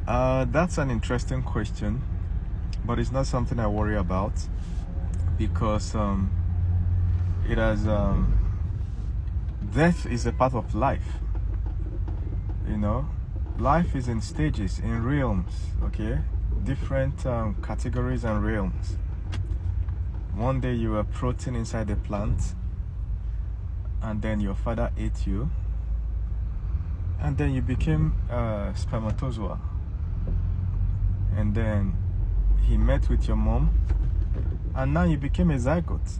That's an interesting question, but it's not something I worry about because it has death is a part of life. You know, life is in stages, in realms. Okay, different categories and realms. One day you were protein inside a plant, and then your father ate you, and then you became a spermatozoa, and then he met with your mom, and now you became a zygote.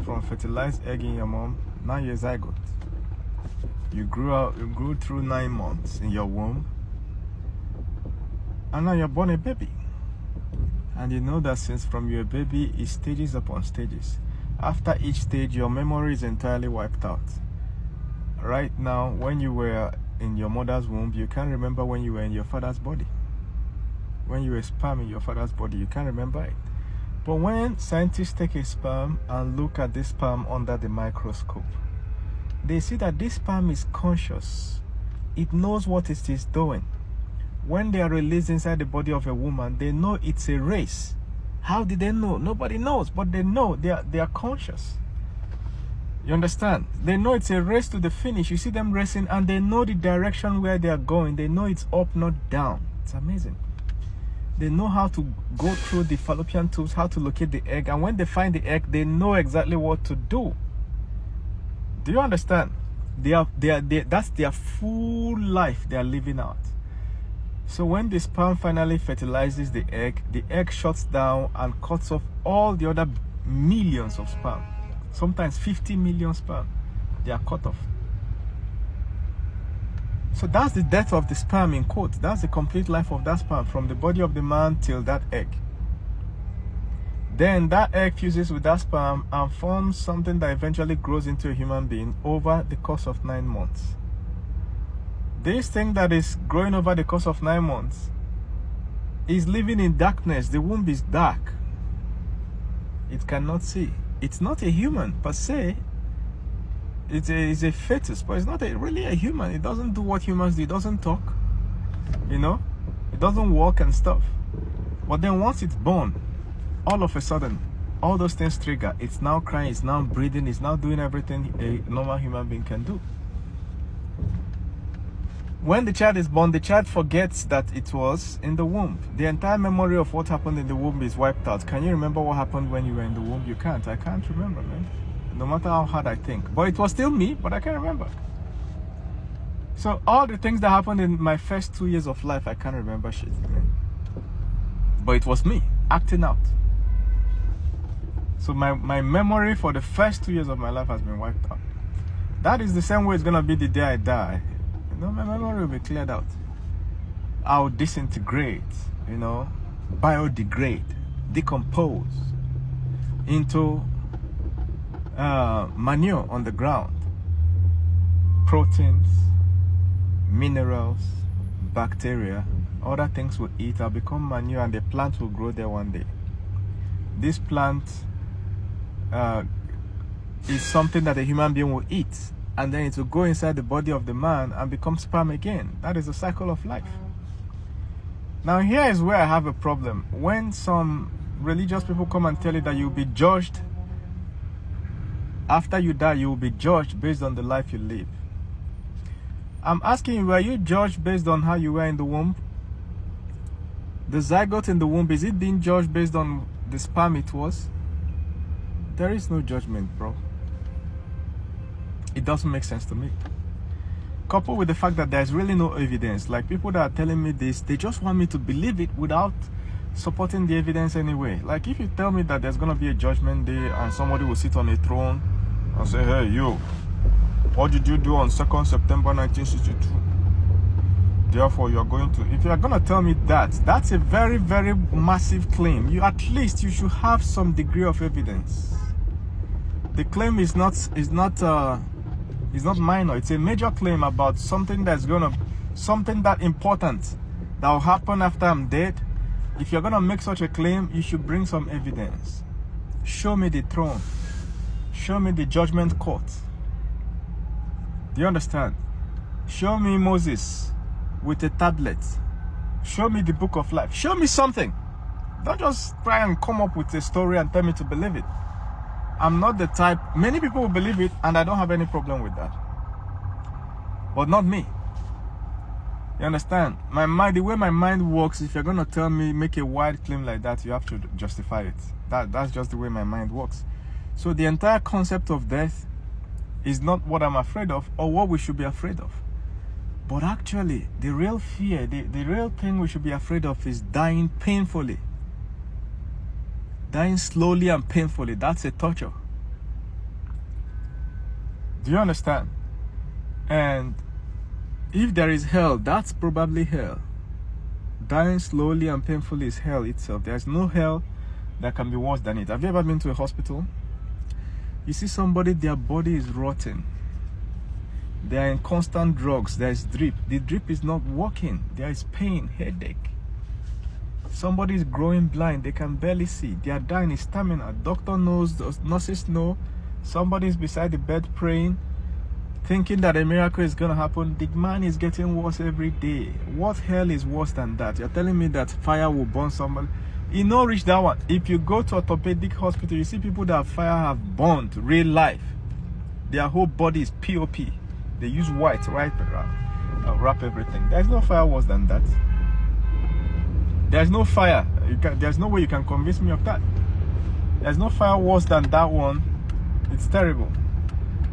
From fertilized egg in your mom, now you're a zygote. You grew through 9 months in your womb, and now you're born a baby. And you know that since from your baby is stages upon stages. After each stage, your memory is entirely wiped out. Right now, when you were in your mother's womb, you can't remember when you were in your father's body. When you were sperm in your father's body, you can't remember it. But when scientists take a sperm and look at this sperm under the microscope, they see that this sperm is conscious. It knows what it is doing. When they are released inside the body of a woman, they know it's a race. How did they know? Nobody knows, but they know they are conscious. You understand? They know it's a race to the finish. You see them racing and they know the direction where they are going. They know it's up, not down. It's amazing. They know how to go through the fallopian tubes, how to locate the egg. And when they find the egg, they know exactly what to do. Do you understand? That's their full life they are living out. So when the sperm finally fertilizes the egg shuts down and cuts off all the other millions of sperm. Sometimes 50 million sperm. They are cut off. So that's the death of the sperm in quotes. That's the complete life of that sperm from the body of the man till that egg. Then that egg fuses with that sperm and forms something that eventually grows into a human being over the course of 9 months. This thing that is growing over the course of 9 months is living in darkness. The womb is dark. It cannot see. It's not a human per se. It's a fetus, but it's not really a human. It doesn't do what humans do. It doesn't talk. You know? It doesn't walk and stuff. But then once it's born, all of a sudden, all those things trigger. It's now crying, it's now breathing, it's now doing everything a normal human being can do. When the child is born, the child forgets that it was in the womb. The entire memory of what happened in the womb is wiped out. Can you remember what happened when you were in the womb? You can't. I can't remember, man. No matter how hard I think. But it was still me, but I can't remember. So all the things that happened in my first 2 years of life, I can't remember shit, man. But it was me acting out. So my memory for the first 2 years of my life has been wiped out. That is the same way it's going to be the day I die. You know, my memory will be cleared out. I'll disintegrate, you know, biodegrade, decompose into manure on the ground. Proteins, minerals, bacteria, other things will eat. I'll become manure and the plant will grow there one day. This plant is something that a human being will eat, and then it will go inside the body of the man and become sperm again. That is the cycle of life. Now here is where I have a problem. When some religious people come and tell you that you'll be judged after you die, you will be judged based on the life you live. I'm asking you, were you judged based on how you were in the womb? The zygote in the womb, is it being judged based on the sperm it was? There is no judgment, bro. It doesn't make sense to me. Coupled with the fact that there's really no evidence. Like people that are telling me this, they just want me to believe it without supporting the evidence anyway. Like if you tell me that there's going to be a judgment day and somebody will sit on a throne and say, hey, you, what did you do on 2nd September 1962? Therefore, you're going to... If you're going to tell me that, that's a very, very massive claim. At least you should have some degree of evidence. The claim is not minor. It's a major claim about something something that important that will happen after I'm dead. If you're going to make such a claim, you should bring some evidence. Show me the throne. Show me the judgment court. Do you understand? Show me Moses with a tablet Show me the book of life. Show me something. Don't just try and come up with a story and tell me to believe it. I'm not the type. Many people will believe it, and I don't have any problem with that. But not me. You understand? My mind, the way my mind works, if you're gonna tell me, make a wide claim like that, you have to justify it. That's just the way my mind works. So the entire concept of death is not what I'm afraid of or what we should be afraid of. But actually, the real fear, the real thing we should be afraid of is dying painfully. Dying slowly and painfully. That's a torture. Do you understand? And if there is hell, that's probably hell. Dying slowly and painfully is hell itself. There's no hell that can be worse than it. Have you ever been to a hospital? You see somebody, their body is rotten. They are in constant drugs. There is drip. The drip is not working. There is pain, headache. Somebody is growing blind. They can barely see. They are dying in stamina. Doctor knows, the nurses know. Somebody is beside the bed praying, thinking that a miracle is going to happen. The man is getting worse every day. What hell is worse than that? You're telling me that fire will burn somebody? You know, reach that one. If you go to orthopedic hospital, you see people that fire have burned real life. Their whole body is POP. They use white, right? Wrap everything. There's no fire worse than that. There's no fire. There's no way you can convince me of that. There's no fire worse than that one. It's terrible.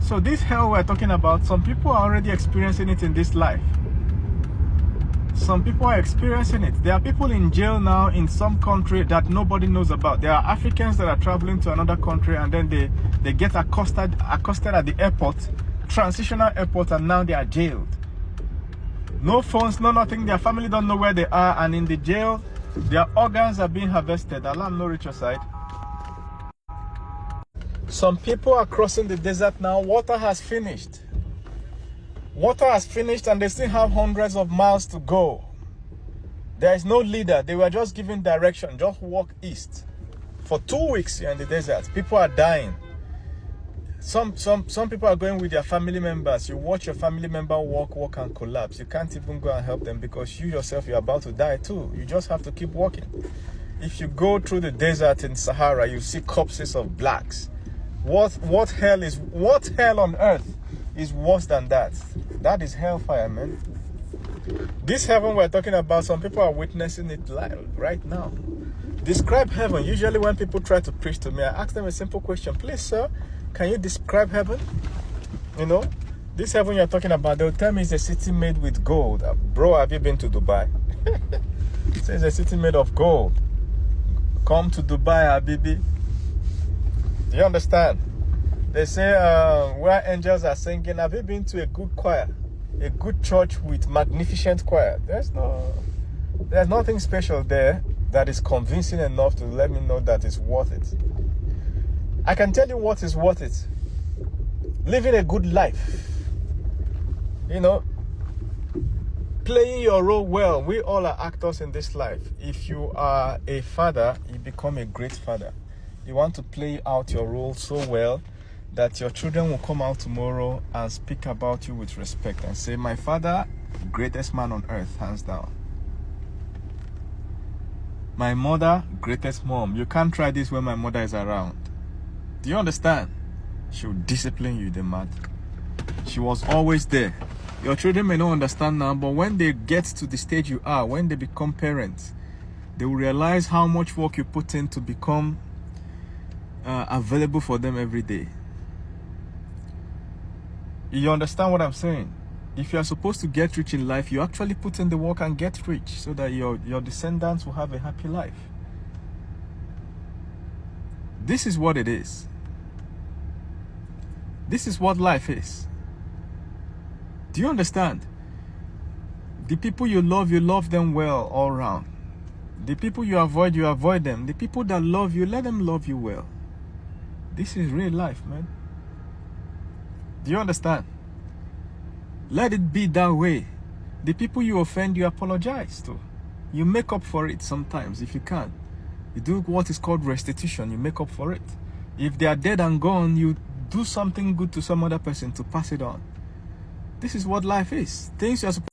So this hell we're talking about, some people are already experiencing it in this life. Some people are experiencing it. There are people in jail now in some country that nobody knows about. There are Africans that are traveling to another country and then they get accosted at the airport, transitional airport, and now they are jailed. No phones, no nothing. Their family don't know where they are, and in the jail, their organs are being harvested. Allah no reach your side. Some people are crossing the desert now. Water has finished. Water has finished and they still have hundreds of miles to go. There is no leader. They were just given direction. Just walk east. For 2 weeks you're in the desert. People are dying. Some people are going with their family members. You watch your family member walk and collapse. You can't even go and help them because you yourself, you're about to die too. You just have to keep walking. If you go through the desert in Sahara, you see corpses of blacks. What hell on earth is worse than that? That is hellfire, man. This heaven we're talking about, some people are witnessing it live right now. Describe heaven. Usually when people try to preach to me, I ask them a simple question. Please, sir, can you describe heaven? You know, this heaven you're talking about, they'll tell me it's a city made with gold. Bro, have you been to Dubai? It says a city made of gold. Come to Dubai, Habibi. Do you understand? They say where angels are singing, have you been to a good choir? A good church with magnificent choir? There's nothing special there that is convincing enough to let me know that it's worth it. I can tell you what is worth it. Living a good life. You know, playing your role well. We all are actors in this life. If you are a father, you become a great father. You want to play out your role so well that your children will come out tomorrow and speak about you with respect and say, my father, greatest man on earth, hands down. My mother, greatest mom. You can't try this when my mother is around. Do you understand? She will discipline you, the man. She was always there. Your children may not understand now, but when they get to the stage you are, when they become parents, they will realize how much work you put in to become available for them every day. You understand what I'm saying? If you are supposed to get rich in life, you actually put in the work and get rich so that your descendants will have a happy life. This is what it is. This is what life is. Do you understand? The people you love them well all around. The people you avoid them. The people that love you, let them love you well. This is real life, man. Do you understand? Let it be that way. The people you offend, you apologize to. You make up for it sometimes if you can. You do what is called restitution. You make up for it. If they are dead and gone, you do something good to some other person to pass it on. This is what life is. Things you are supposed